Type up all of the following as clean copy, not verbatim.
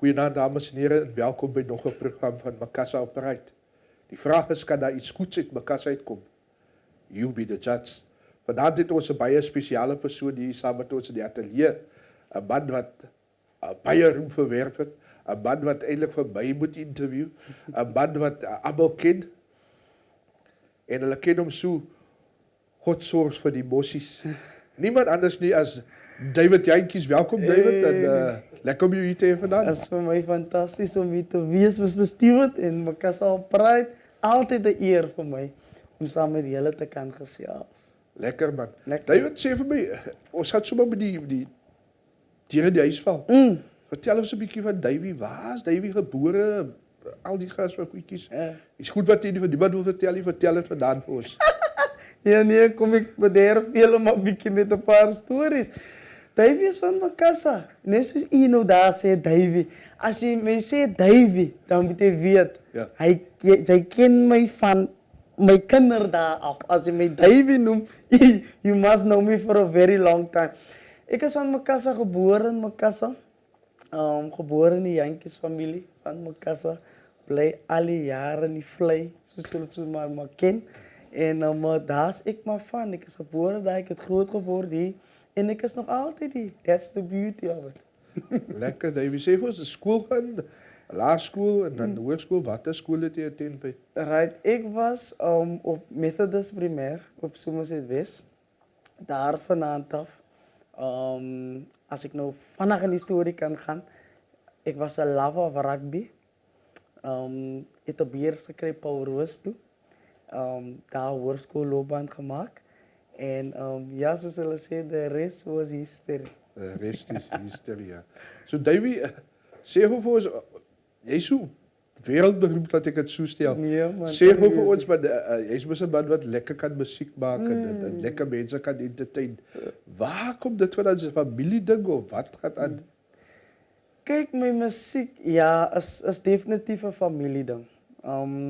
Goeienaand dames en heren en welkom by nog 'n program van Makasa op Right. Die vraag is, kan daar iets goeds uit Makasa uitkom? You be the judge. Vanavond het ons 'n baie spesiale persoon hier saam met ons in die ateljee. 'n Man wat baie roem verwerf het, 'n man wat eintlik vir my moet interview, 'n man wat almal ken. En hulle ken hom so, God sorg vir die bossies. Niemand anders nie as David Jantjies. Welkom David en lekker om jou hier te hê vandag. Het is voor mij fantastisch om hier te wees, Mr. Stewart. En Makasa op Pride, altijd een eer voor mij om samen met jullie te kan gesels. Lekker man. Lekker. David, sê vir my, ons gaan sommer met die dier in die huisval. Vertel ons 'n bietjie van Davy. Waar is Davy gebore? Al die gas wat goedjies. Is goed wat jy nie van niemand wil vertel nie, vertel dit vandaan vir ons. Ja, nee, kom ik bederf helemaal een beetje met een paar stories. Davy is van Makasa. Net zoals je nou daar zegt, Davy. Als je mij zegt Davy, dan moet je weten. Ja. Hij kent mij van mijn kinderdagen af. Als je mij Davy noemt, you must know me for a very long time. Ik is van Makasa geboren, Makasa. Geboren in de Yankees-familie van Makasa. Blij alle jaren niet vlei, zoals je maar kent. En daar is ik maar van. Ik is geboren daar, ik het groot geworden hier. En ik is nog altijd hier. That's the beauty of it. Lekker, Davy. Sê vir ons, die skool gaan, laerskool en dan hoërskool. Watter skool het jy attend by? Right, ik was op Methodist primair op Somerset West. Daar vandaan af. Als ik nou vannacht in die story kan gaan. Ik was een lover of rugby. Ik heb hier gekregen Paul Roos toe. Daar hoërskoolloopbaan gemaakt. En ja, zoals ze zeggen, de rest was history. De rest is history, ja. So Davy, sê gou vir ons, jy's so wereldberoemd dat ek dit so stel. Nee, man, Sê gou vir ons, maar jy's mos 'n man wat lekker kan musiek maak en lekker mense kan entertain. Waar kom dit vandaan? Is dit 'n familieding of wat gaan aan? Kijk, mijn muziek, ja, is definitief een familieding.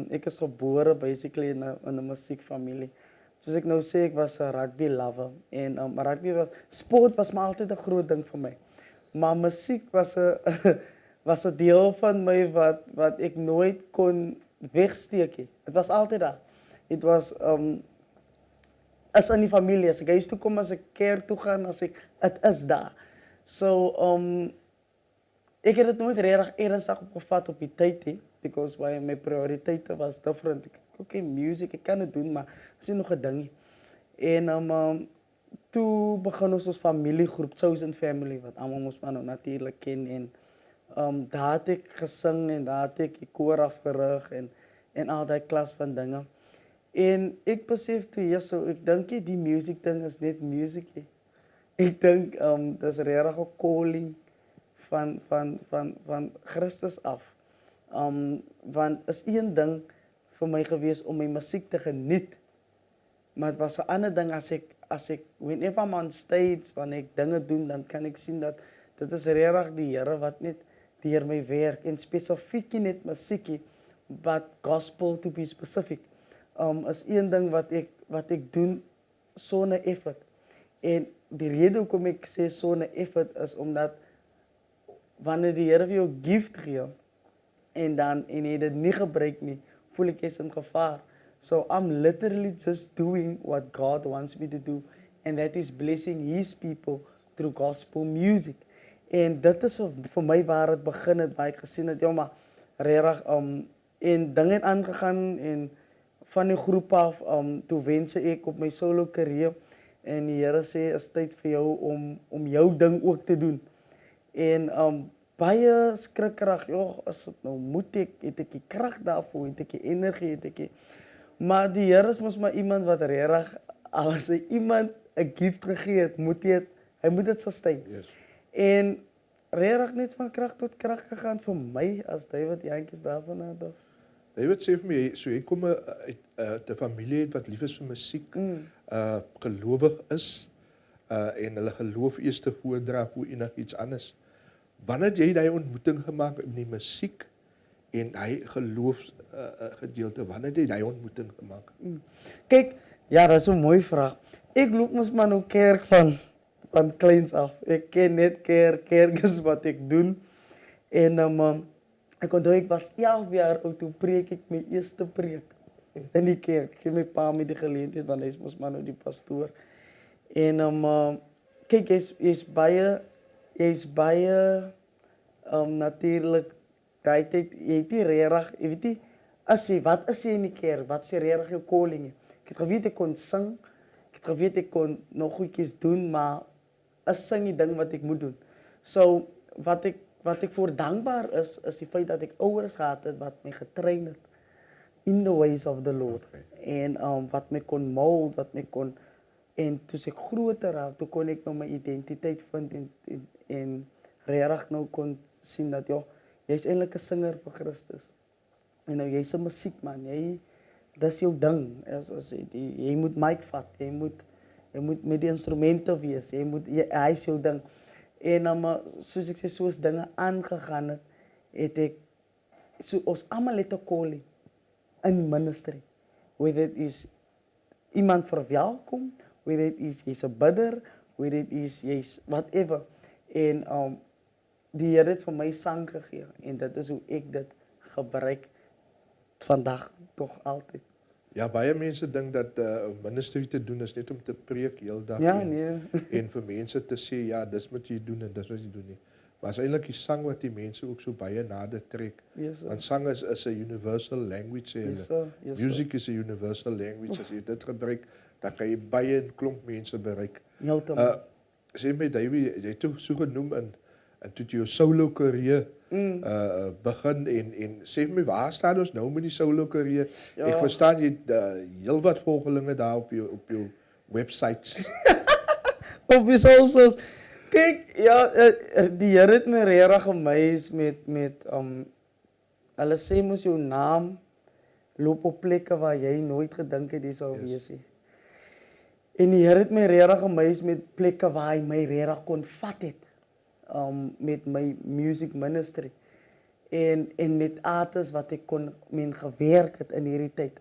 Ik is geboren basically in een muziekfamilie. Zoals ik nou zei, ik was een rugby lover. En sport was maar altijd een groot ding voor mij. Maar muziek was een deel van mij wat ik nooit kon wegsteken. Het was altijd daar. Het was als in die familie. Als ik huis toe kom, als ik kerk toe ga, het is daar. Ik heb het nooit erg ernstig opgevat op die tijd, because mijn prioriteiten was different. Ik oké, music, ik kan het doen, maar het is nog een ding. En toen begon ons als familiegroep, Chosen Family, wat allemaal moest man natuurlijk kennen. En daar had ik gezongen en daar had ik koor afgerucht en al die klas van dingen. En ik besef toen, ja, ik denk die music ding is niet music. Ik denk, dat is een erg calling van Christus af. Want het is één ding voor mij geweest om mijn muziek te genieten. Maar het was een ander ding als ik whenever I'm on stage, wanneer ik dingen doe, dan kan ik zien dat is erg die Here wat niet die Heer mij werkt. En specifiek in het muziek, but gospel to be specific. Is één ding wat ik doe zonder effort. En de reden waarom ik zeg zonder effort is omdat wanneer de Heer jou gift geeft en je het niet gebruikt niet, voel ik is in gevaar. So I'm literally just doing what God wants me to do. And that is blessing His people through gospel music. En dat is voor mij waar het begin het, waar ik gezien heb, ja maar reg, en dingen aangegaan en van die groep af, toen wenste ik op mijn solo carrière. En die Here sê, is tijd voor jou om jouw ding ook te doen. En baie skrikkerig, joh, as dit nou moet ek, het ek die krag daarvoor, het ek die energie, het ek die... Maar die Here is mos maar iemand wat reg, as hy iemand 'n gift gegee het, hy moet dit sustain. Yes. En reg net van krag tot krag gegaan vir my as David Jantjies daarvan af. David sê vir my, so jy kom uit 'n familie wat lief is vir musiek, gelowig is, en hulle geloof eers te voordra voor enigiets anders. Wanneer jy daai ontmoeting gemaak in die musiek en hy geloofsgedeelte, wanneer jy daai ontmoeting gemaak? Kijk, ja, dat is een mooie vraag. Ik loop mos maar nou kerk van kleins af. Ik ken net kerk is wat ik doe. En ek onthou ek was 11 jaar oud toe preek ek my eerste preek in die kerk. Ek gee my pa met die geleentheid want hy is mos maar nou die pastoor. En kyk jy's baie natuurlik daai tyd jy het nie regtig, jy weet nie wat is jy in die kerk? Wat is regtig jou calling? Ek het geweet ek kon sing. Ek het geweet ek kon nog goedjies doen, maar is sing die ding wat ek moet doen. So wat ek voor dankbaar is die feit dat ek ouers gehad het wat my getrain het in the ways of the Lord. Okay. En wat my kon mold, en toe ek groter raak, toe kon ek nou my identiteit vind en regtig nou kon sien dat jy's eintlik 'n singer vir Christus. En nou jy's 'n musiekman, dis jou ding. Jy moet mic vat, jy moet met die instrumente wees, hy is jou ding. En soos ek sê, soos dinge aangegaan het ek ons almal het 'n calling in ministry. Whether it is iemand verwelkom, whether it is jy's 'n bidder, whether it is jy's whatever. En die Here het vir my sang gegee en dit is hoe ek dit gebruik vandag nog altyd. Ja, baie mense dink dat om ministry te doen is net om te preek heeldag. Ja, en, nee. en vir mense te sê ja, dis wat jy doen en dis wat jy doen nie. Maar is eintlik die sang wat die mense ook so baie nader trek. Yes, sir. Want sang is 'n universal language sê hulle. Yes, sir. Yes, sir. Music is 'n universal language. As jy dit gebruik, dan kan jy baie 'n klomp mense bereik. Heeltemal. Sê my Davey, jy het toe so genoem en toe jy jou solo carrière begin en sê my waar staan ons nou met die solo carrière? Ja. Ek verstaan jy heelwat volgelinge daar op jou websites. Op die socials. Kyk, ja, die Here het my regtig amaze met hulle sê mos jou naam loop op plekke waar jy nooit gedink het jy sou wees nie. En die Here het my regtig amaze met plekke waar hy my regtig kon vat het. Met my music ministry en met artists wat ek kon mee gewerk het in hierdie tyd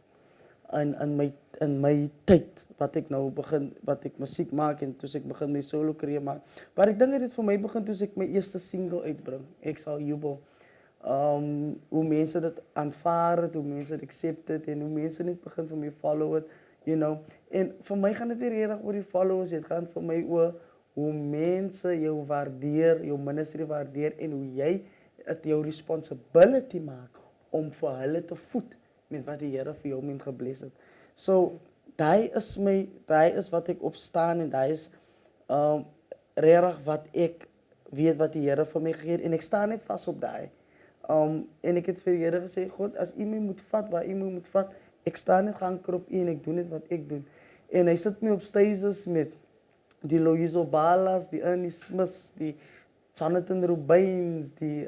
in my tyd wat ek nou begin wat ek musiek maak en toe ek begin my solo carrière maak. Maar ek dink dit het vir my begin toe ek my eerste single uitbring. Ek sal jubel. Hoe mense dit aanvaar het, hoe mense dit accept het en hoe mense net begin vir my follow het, you know. En vir my gaan dit nie regtig oor die followers, dit gaan vir my oor hoe mense jou waardeer, jou ministry waardeer en hoe jy dit jou responsibility maak om vir hulle te voed met wat die Here vir jou mee gebless het. So, daai is wat ek opstaan en daai is regtig wat ek weet wat die Here vir my gegee het en ek staan net vas op daai. En ek het vir die Here gesê, God, as U my moet vat, waar U my moet vat, ek staan net geanker op U en ek doen net wat ek doen. En hy sit my op stages met die Loyiso Balas, die Ernie Smiths, die Jonathan Rubens, die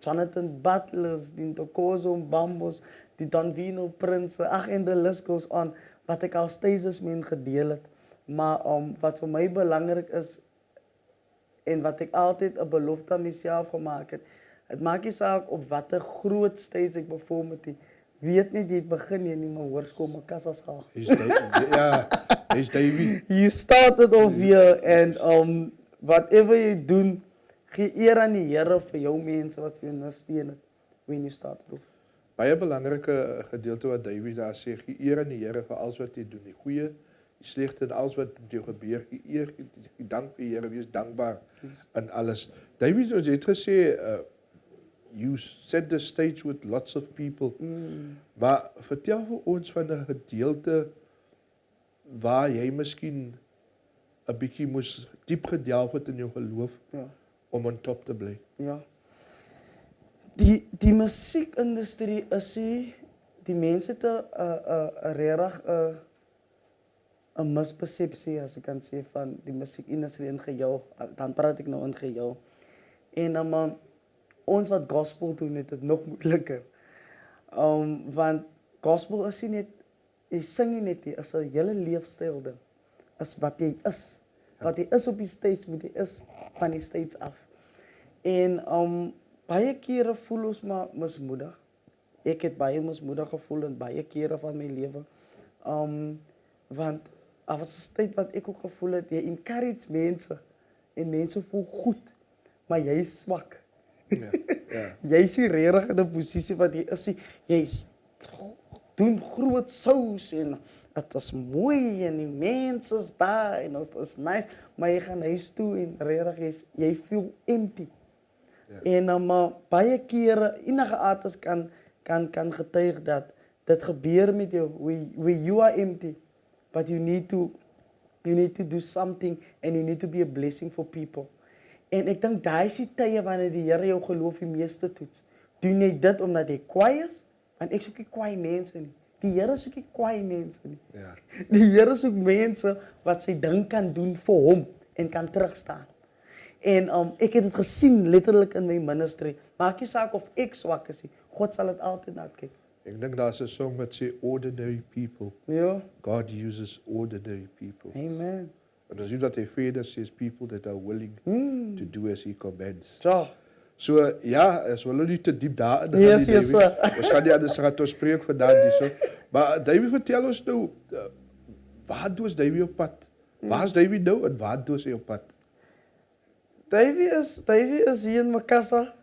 Jonathan Butlers, die Ntokozo Mbambos, die Danvino Prince, en the list goes on, wat ek al stages mee gedeel het. Maar wat vir my belangrik is, en wat ek altyd 'n belofte aan myself gemaak het, het maak nie saak op watter groot stage ek perform het nie, weet net jy begin nie, maar hoorskool my kassas gaan. He's Davey. You started off here and whatever you doen, gee eer aan die Here vir jou mense wat vir jou ondersteun het when you started off. Baie belangrike gedeelte wat Davey daar sê, gee eer aan die Here vir alles wat jy doen, die goeie, die slegte en alles wat met jou gebeur, gee eer, gee dank vir die Here, wees dankbaar in alles. Davey, soos jy het gesê, you set the stage with lots of people. Maar vertel vir ons van 'n gedeelte waar jy miskien 'n bietjie moes diep gedelf het in jou geloof om on top te bly. Ja. Die musiekindustrie is die mense het 'n regtig 'n mispersepsie as ek kan sê van die musiekindustrie in geheel. Dan praat ek nou in geheel. En ons wat gospel doen het dit nog moeiliker. Want gospel is nie net jy sing nie net, is 'n hele leefstyl ding. Is wat jy is. Wat jy is op die stage moet jy is van die stage af. En baie kere voel ons maar mismoedig. Ek het baie mismoedig gevoel in baie kere van my lewe. Want daar was 'n tyd wat ek ook gevoel het jy encourage mense en mense voel goed, maar jy is swak. Ja. Ja. Jy is nie regtig in 'n posisie wat jy is nie. Jy's doen groot sous en dit is mooi en die mense is daar en dit is nice, maar jy gaan huis toe en regtig jy feel empty. En baie kere enige artist kan getuig dat dit gebeur met jou where you are empty, but you need to do something and you need to be a blessing for people. En ek dink daai is die tye wanneer die Here jou geloof die meeste toets. Doen jy dit omdat jy kwaai is? Want ek soek nie kwaai mense nie. Die Here soek nie kwaai mense nie. Ja. Die Here soek mense wat sy ding kan doen vir hom en kan terugstaan. En ek het dit gesien letterlik in my ministry. Maak nie saak of ek swak is nie. God sal dit altyd na kyk. Ek dink daar's 'n song wat sê ordinary people. Ja. God uses ordinary people. Amen. En as jy wat hy verder sê is people that are willing to do as he commands. Ja. So ja, as wil nie te diep daarin gaan Yes, nie, yes, David. sir. Ons gaan nie anders gaan tot spreek vandag hierso. Maar David, vertel ons nou waar doen David op pad? Waar's David nou en waar doen hy op pad? Davy is hier in Makassa.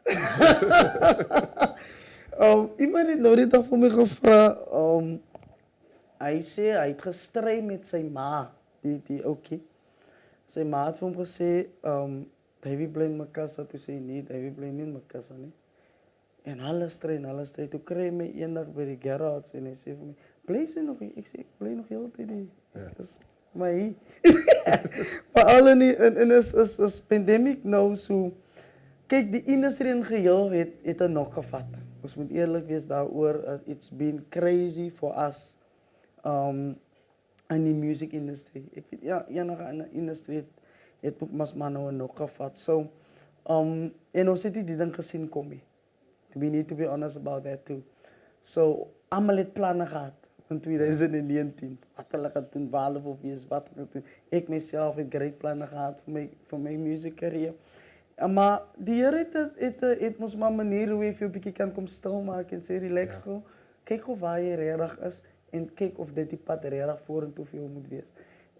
Iemand het nou die dag vir my gevra, hy sê hy het gestry met sy ma, die oukie. Sy ma het vir hom gesê, Davy bly in Makassa, toe sê hy nee, Davy bly nie in Makassa nie. En hulle stry, toe kry hy my eendag by die garage en hy sê vir my, bly sy nog hier? Ek sê, ek bly nog heeltyd hier. Ja. Maar hier. Maar alle nie, en is pandemic nou so, kyk die industrie in geheel het 'n nok gevat. Ons moet eerlik wees daaroor, it's been crazy for us in die music industry. Ek weet ja, enige industrie het ook maar nou 'n nok gevat. So, en ons het nie die ding gesien kom nie. We need to be honest about that too. So, almal het planne gehad in 2019. Wat hulle gaan doen, waar hulle wil wees, wat hulle gaan doen. Ek myself het great planne gehad vir my music career. Maar die Here het mos maar 'n manier hoe jy vir 'n bietjie kan kom stil maak en sê relax gou. Kyk hoe waar jy regtig is en kyk of dit die pad regtig vorentoe vir jou moet wees.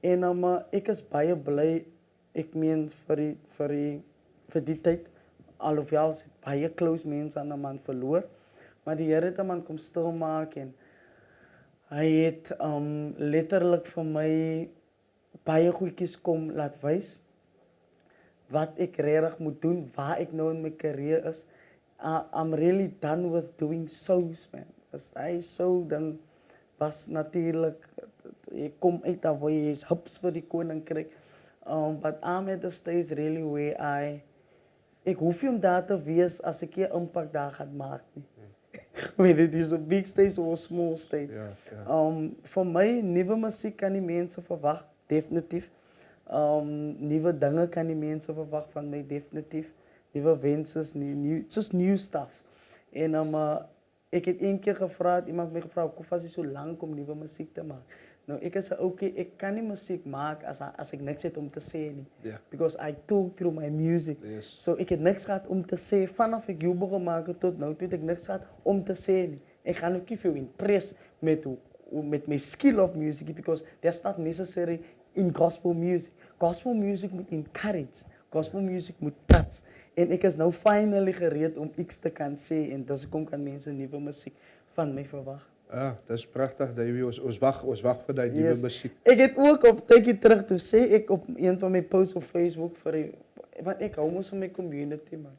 En ek is baie bly, ek meen vir die tyd, alhoewel het baie close mense aan 'n man verloor, maar die Here het 'n man kom stil maak en hy het letterlik vir my baie goedjies kom laat wys wat ek regtig moet doen, waar ek nou in my carrière is. I'm really done with doing shows, man. Hy so ding was natuurlik, ek kom uit daar waar jy is hups vir die koninkryk. But I'm at the stage really where ek hoef nie om daar te wees as ek 'n impak daar gaan maak nie. Whether it is a big stage or a small stage. Vir my, nuwe musiek kan die mense verwag, definitief. Nuwe dinge kan die mense verwag van my, definitief. Nuwe wense, just new stuff. En ek het een keer gevra, iemand my gevra, hoe was jy so lank om nuwe musiek te maak? Nou, ek is okay, ek kan nie musiek maak as ek niks het om te sê nie. Yeah. Because I talk through my music. Yes. So ek het niks gehad om te sê, vanaf ek jou begin maak tot nou, het ek niks gehad om te sê nie. Ek gaan ook nie veel impress met my skill of music, because that's not necessary in gospel music. Gospel music moet encourage, gospel music moet touch. En ek is nou finally gereed om iets te kan sê, en dus kom kan mense nuwe musiek van my verwag. Dis pragtig, Davy. Ons wag vir daai nuwe musiek. Ek het ook op tydjie terug toe sê ek op een van my posts op Facebook want ek hou mos van my community, man.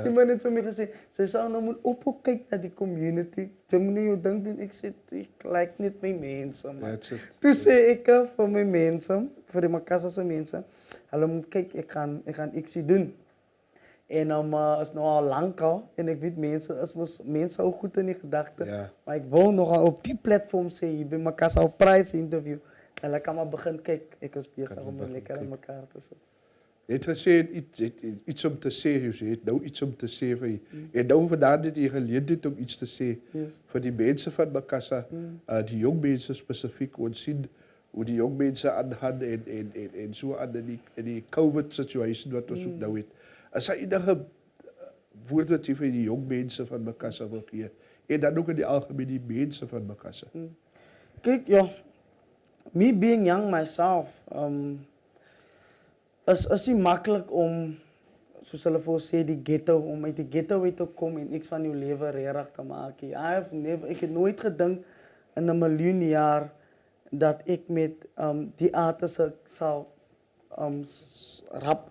Iemand het vir my gesê, sy sal nou moet kyk na die community. Jy moet nie jou ding doen, ek sê, ek like net my mense, man. That's it. Toe sê ek vir my mense, vir die Makassa se mense, hulle moet kyk, ek gaan ietsie doen. En is nou al lank al, en ek weet mense ook goed in die gedagte, maar ek wil nogal op die platform sê, hier by Makassa op Prize interview, hulle kan maar begin kyk, ek is besig om lekker in mekaar te sit. Jy het gesê, iets om te sê, jy het nou iets om te sê vir jy. En nou vandaag het jy geleentheid om iets te sê vir die mense van Makassa, die jong mense spesifiek, ons sien hoe die jong mense aangaan en so aan in die COVID situation wat ons ook nou het. Is daar enige woord wat jy vir die jong mense van Makassa wil gee? En dan ook in die algemeen die mense van Makassa. Kijk, ja, me being young myself, is nie makkelijk om soos hulle vir ons sê, die ghetto, om uit die ghetto uit te kom en iets van jou lewe regtig te maak. Ek het nooit gedink in 'n miljoen jaar dat ek met die artiste sal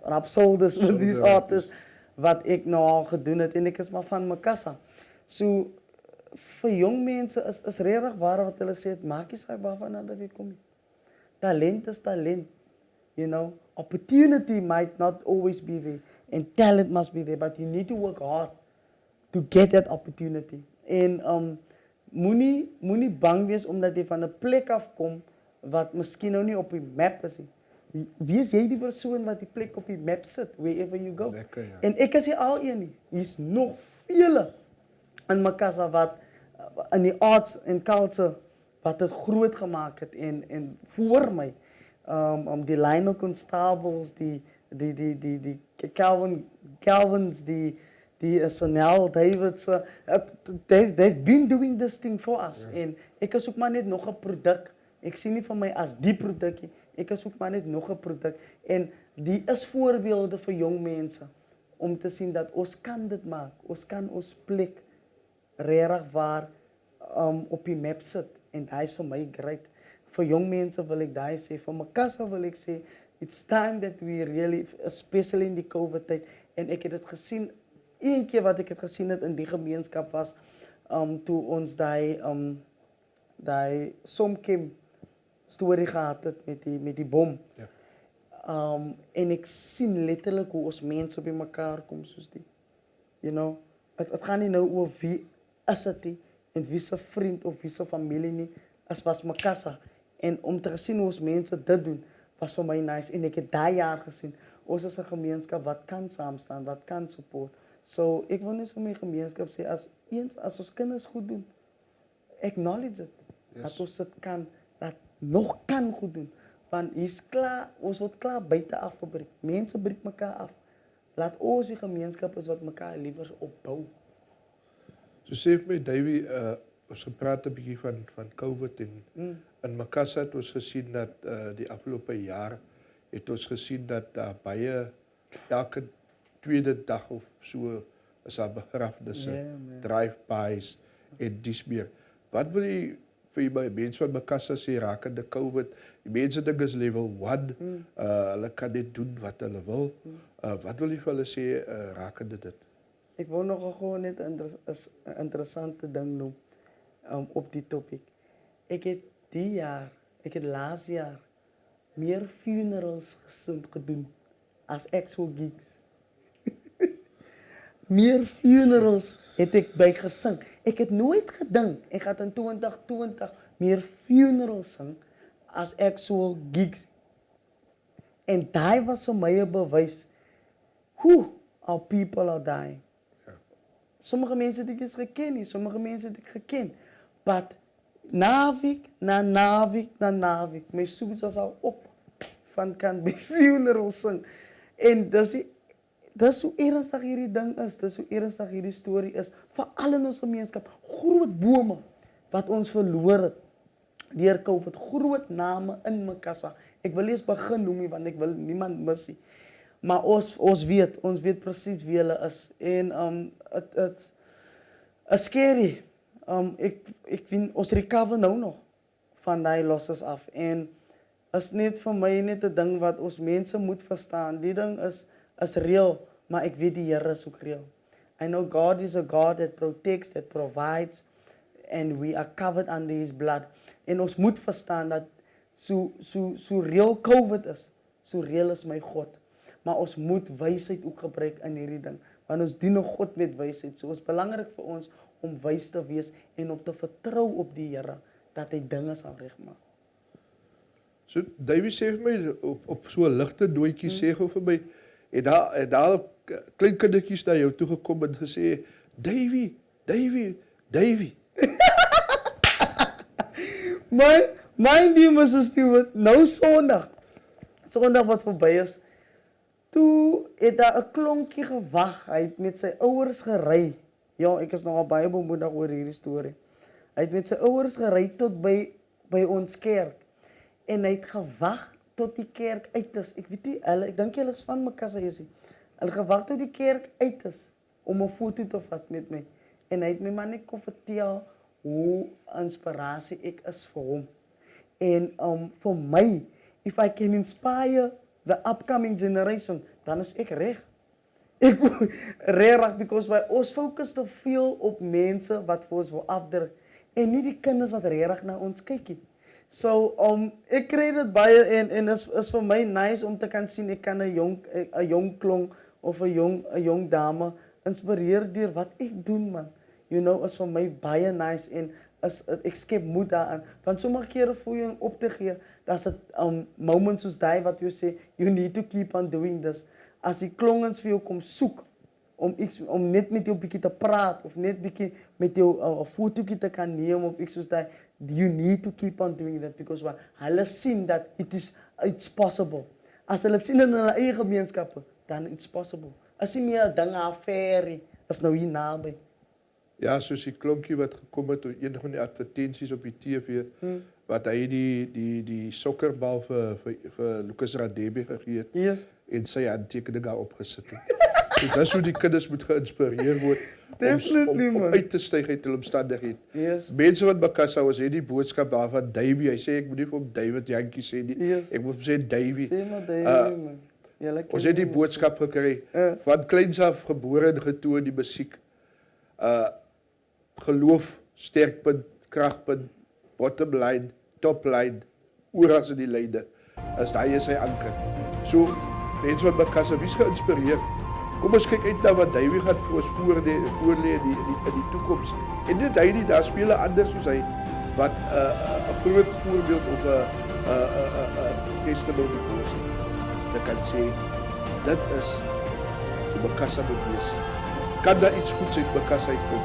rapsolders met die artiste wat ek nou al gedoen het en ek is maar van Makassa. So vir jong mense is regtig waar wat hulle sê, het maak nie saak waarvan hulle kom nie. Talent is talent. You know, opportunity might not always be there and talent must be there, but you need to work hard to get that opportunity. En moenie bang wees omdat jy van 'n plek afkom wat miskien nou nie op die map is nie. Wees jy die persoon wat die plek op die map sit, wherever you go. Lekker, ja. En ek is nie al een nie. Hier's nog vele in Makassa wat in die arts en culture wat dit groot gemaak het en voor my die Lionel Constables, die Calvins, die Sonel Davids, they've been doing this thing for us. Ja. En ek is ook maar net nog 'n produk. Ek sien nie van my as die produk nie. Ek is ook maar net nog 'n produk. En die is voorbeelde vir jong mense om te sien dat ons kan dit maak. Ons kan ons plek regtig waar op die map sit. En dit is vir my great. Vir jong mense wil ek daai sê, vir Makassa wil ek sê, it's time that we really, especially in die COVID tyd, en ek het dit gesien, een keer wat ek het gesien het in die gemeenskap was, toe ons daai Somkem storie gehad het met die bom. Ja. En ek sien letterlik hoe ons mense by mekaar kom soos die. You know, het gaan nie nou oor wie is dit nie, en wie se vriend of wie se familie nie, was Makassa. En om te sien hoe ons mense dit doen, was vir my nice. En ek het daai jaar gesien, ons is 'n gemeenskap wat kan saam staan, wat kan support. So ek wil net vir my gemeenskap sê, as ons kinders goed doen, acknowledge it. Yes. Dat ons dit kan, dat nog kan goed doen. Want hier's klaar, ons word klaar buite afgebreek. Mense breek mekaar af. Laat ons die gemeenskap is wat mekaar liewer opbou. So sê vir my, Davey, ons gepraat 'n bietjie van COVID en in Makassa het ons gesien dat die afgelope jaar het ons gesien dat baie elke tweede dag of so is daar begrafnisse, drive-bys en dis meer. Wat wil jy vir my mense van Makassa sê rakende COVID? Die mense dink is level 1, hulle kan net doen wat hulle wil. Wat wil jy vir hulle sê rakende dit? Ek wil nog gewoon net 'n interessante ding noem op die topik. Ek het laas jaar meer funerals gedoen as actual gigs. Meer funerals het ek by gesing. Ek het nooit gedink ek gaan in 2020 meer funerals sing as actual gigs. En daai was vir my 'n bewys hoe our people are dying. Sommige mense het ek eens geken nie, sommige mense het ek geken. But naweek na naweek, my soos was al op van kan by funeral sing. En dis hoe ernstig hierdie ding is, dis hoe ernstig hierdie storie is, veral in ons gemeenskap. Groot bome wat ons verloor het deur COVID, groot name in Makassa. Ek wil eers begin noem nie, want ek wil niemand mis nie. Maar ons weet presies wie hulle is. En het is scary. Ek vind ons recover nou nog van daai losses af. En is net vir my net 'n ding wat ons mense moet verstaan. Die ding is real, maar ek weet die Here is ook real. I know God is a God that protects, that provides, and we are covered under His blood. En ons moet verstaan dat so real COVID is, so real is my God. Maar ons moet wysheid ook gebruik in hierdie ding. Want ons dien nog God met wysheid. So is belangrik vir ons om wys te wees en om te vertrou op die Here dat hy dinge sal regmaak. So Davey sê vir my op so 'n ligte doetjie sê gou vir my, het daar klein kindertjies na jou toe gekom en gesê, Davey. Mind you, Mr. Stewart, nou Sondag wat verby is, toe het daar 'n klonkie gewag. Hy het met sy ouers gery. Ja, ek is nogal baie bemoedig oor hierdie storie. Hy het met sy ouers gery tot by ons kerk. En hy het gewag tot die kerk uit is. Ek weet nie, ek dink hulle is van Makassa is. Hulle gewag tot die kerk uit is om 'n foto te vat met my. En hy het my maar net kon vertel hoe inspirasie ek is vir hom. En vir my, if I can inspire the upcoming generation, dan is ek reg. Ek reg because ons fokus te veel op mense wat vir ons wil afdruk en nie die kinders wat reg na ons kyk nie. So ek kry dit baie en is vir my nice om te kan sien ek kan 'n jong klong of 'n jong dame inspireer deur wat ek doen, man. You know, is vir my baie nice en ek skep moed daaraan. Want sommige kere voel jy om op te gee, daar's dit moments soos daai wat jy sê you need to keep on doing this. As die klongens vir jou kom soek om net met jou bietjie te praat of net bietjie met jou 'n fotootjie te kan neem of iets soos daai, you need to keep on doing that because hulle sien dat it's possible. As hulle sien in hulle eie gemeenskappe, dan it's possible. As jy meer dinge affaire is nou hier naby. Ja, soos die klonkie wat gekom het oor een van die advertensies op die TV, wat hy die sokkerbal vir Lucas Radebe gegee het, Yes. en sy handtekening daar opgesit het. So dis hoe die kinders moet geïnspireer word Definitely, om man. uit te styg uit hulle omstandighede. Yes. Mense wat Makassa was, het die boodskap daarvan Davey. Hy sê ek moet nie vir hom David Jankie sê nie. Yes. Ek moet hom sê Davey. Sê maar Davey, man. Julle ken Ons het die hom, boodskap gekry van kleins af gebore en getoe in die musiek. Geloof, sterkpunt, kragpunt, bottom line, top line, oral in die lyne. As daai is sy anker. So mense wat Makassa wie's geïnspireer. Kom ons kyk uit na wat Davey gaan vir ons voorlê in die toekoms. En net hy nie, daar speel 'n ander soos hy wat 'n groot voorbeeld of 'n testimony vir ons het. Dit kan sê dit is hoe Makassa moet wees. Kan daar iets goeds uit Makassa uitkom?